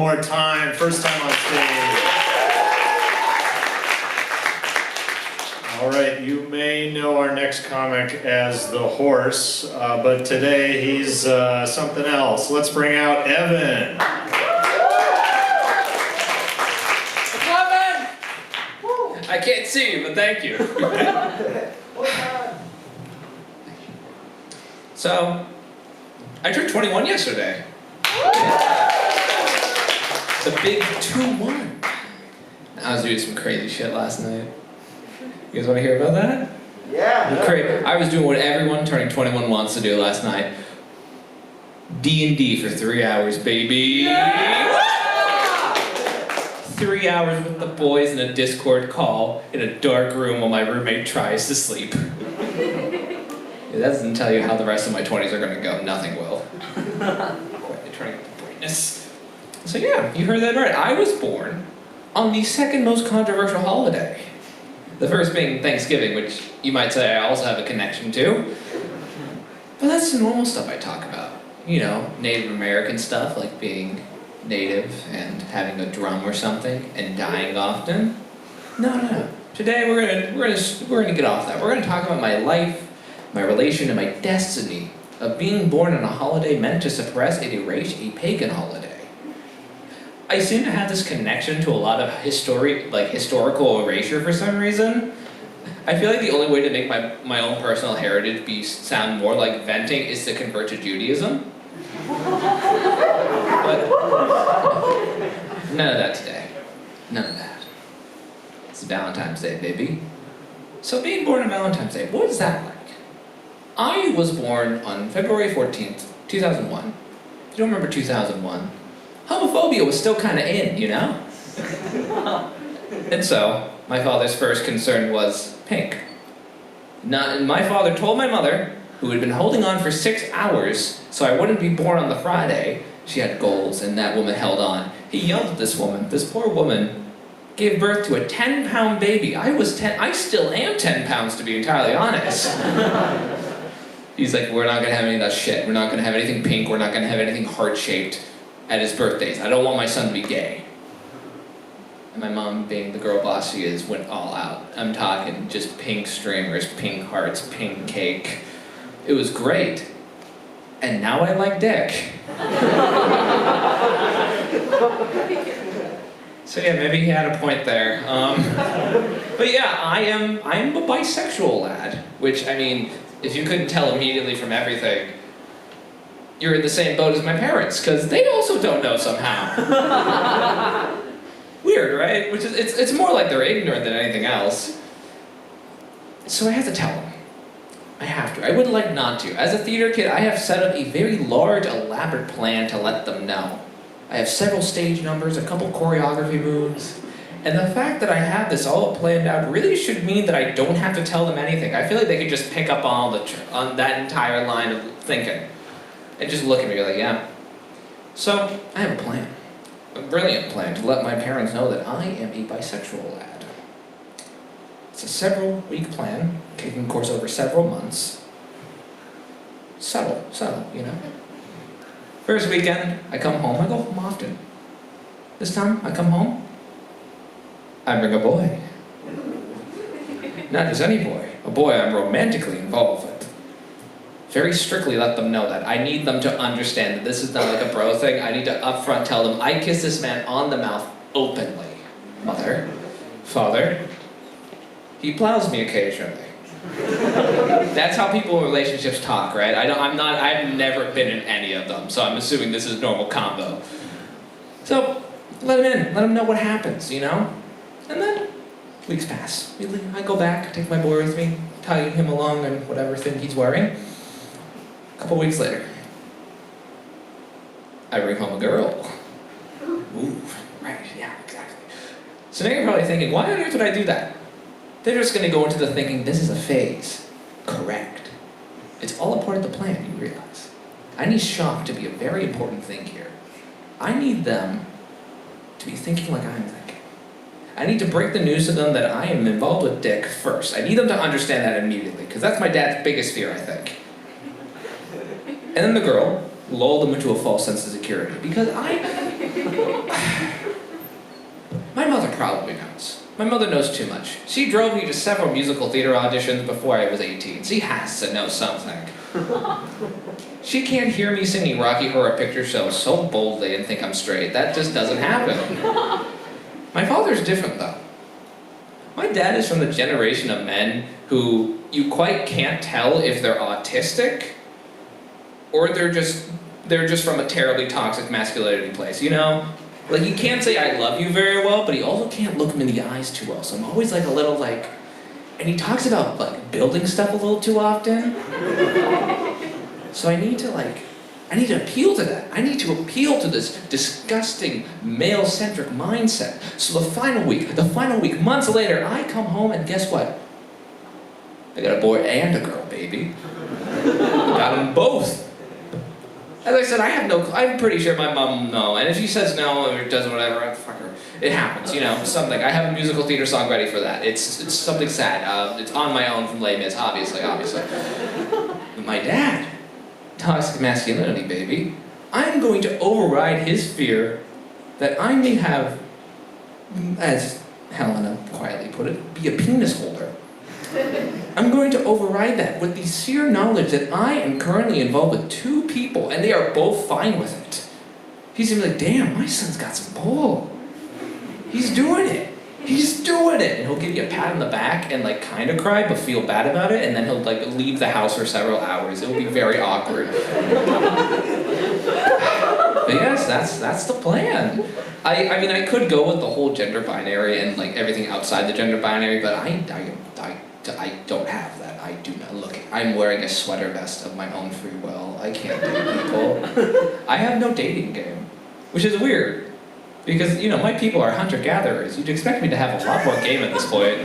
more time. First time on stage. All right, you may know our next comic as the horse, but today he's something else. Let's bring out Evan. I can't see you, but thank you. So, I turned 21 yesterday. It's a big 2-1. I was doing some crazy shit last night. You guys want to hear about that? Yeah. I was doing what everyone turning 21 wants to do last night. D&D for 3 hours, baby. Yeah! 3 hours with the boys in a Discord call in a dark room while my roommate tries to sleep. That doesn't tell you how the rest of my 20s are going to go. Nothing will. Quite turning up the brightness. So yeah, you heard that right. I was born on the second most controversial holiday. The first being Thanksgiving, which you might say I also have a connection to. But that's the normal stuff I talk about. You know, Native American stuff, like being Native and having a drum or something and dying often. No. Today we're gonna get off that. We're gonna talk about my life, my relation, and my destiny of being born on a holiday meant to suppress and erase a pagan holiday. I seem to have this connection to a lot of historical erasure for some reason. I feel like the only way to make my own personal heritage sound more like venting is to convert to Judaism. But none of that today. None of that. It's Valentine's Day, baby. So being born on Valentine's Day, what is that like? I was born on February 14th, 2001. If you don't remember 2001, homophobia was still kind of in, you know? And so, my father's first concern was pink. My father told my mother, who had been holding on for 6 hours so I wouldn't be born on the Friday. She had goals, and that woman held on. He yelled at this woman. This poor woman gave birth to a 10-pound baby. I still am 10 pounds, to be entirely honest. He's like, we're not gonna have any of that shit. We're not gonna have anything pink. We're not gonna have anything heart-shaped at his birthdays. I don't want my son to be gay. And my mom, being the girl boss she is, went all out. I'm talking just pink streamers, pink hearts, pink cake. It was great. And now I like dick. So yeah, maybe he had a point there. But yeah, I'm a bisexual lad, which, I mean, if you couldn't tell immediately from everything, you're in the same boat as my parents, because they also don't know somehow. Weird, right? Which is, it's more like they're ignorant than anything else. So I have to tell them. I have to. I would like not to. As a theater kid, I have set up a very large, elaborate plan to let them know. I have several stage numbers, a couple choreography moves, and the fact that I have this all planned out really should mean that I don't have to tell them anything. I feel like they could just pick up on that entire line of thinking. And just look at me and be like, yeah. So, I have a plan. A brilliant plan to let my parents know that I am a bisexual lad. It's a several-week plan, taking course over several months. Subtle, you know. First weekend, I come home. I go home often. This time, I come home, I bring a boy. Not just any boy. A boy I'm romantically involved with. Very strictly let them know that. I need them to understand that this is not like a bro thing. I need to upfront tell them, I kiss this man on the mouth openly. Mother, father, he plows me occasionally. That's how people in relationships talk, right? I've never been in any of them, so I'm assuming this is normal combo. So, let him in, let him know what happens, you know? And then, weeks pass. I go back, take my boy with me, tugging him along on whatever thing he's wearing. A couple weeks later, I bring home a girl. Ooh, right, yeah, exactly. So now you're probably thinking, why on earth would I do that? They're just gonna go into the thinking, this is a phase. Correct. It's all a part of the plan, you realize. I need shock to be a very important thing here. I need them to be thinking like I'm thinking. I need to break the news to them that I am involved with dick first. I need them to understand that immediately, because that's my dad's biggest fear, I think. And then the girl lulled them into a false sense of security, because I My mother probably knows. My mother knows too much. She drove me to several musical theater auditions before I was 18. She has to know something. She can't hear me singing Rocky Horror Picture Show so boldly and think I'm straight. That just doesn't happen. My father's different though. My dad is from the generation of men who you quite can't tell if they're autistic or they're just from a terribly toxic masculinity place, you know? Like, he can't say I love you very well, but he also can't look him in the eyes too well. So I'm always like a little like, and he talks about like building stuff a little too often. So I need to appeal to that. I need to appeal to this disgusting male-centric mindset. So the final week, months later, I come home and guess what? I got a boy and a girl, baby. Got them both. As I said, I'm pretty sure my mom no, and if she says no or does whatever, fuck her. It happens, you know, something. I have a musical theater song ready for that. It's something sad. It's on my own from Les Mis, obviously. But my dad, toxic masculinity, baby. I'm going to override his fear that I may have, as Helena quietly put it, be a penis holder. I'm going to override that with the sheer knowledge that I am currently involved with 2 people and they are both fine with it. He's gonna be like, damn, my son's got some pull. He's doing it. He's doing it. And he'll give you a pat on the back and like kind of cry but feel bad about it, and then he'll like leave the house for several hours. It will be very awkward. But yes, that's the plan. I mean, I could go with the whole gender binary and like everything outside the gender binary, but I don't have that. I do not. Look, I'm wearing a sweater vest of my own free will. I can't date people. I have no dating game, which is weird because, you know, my people are hunter-gatherers. You'd expect me to have a lot more game at this point.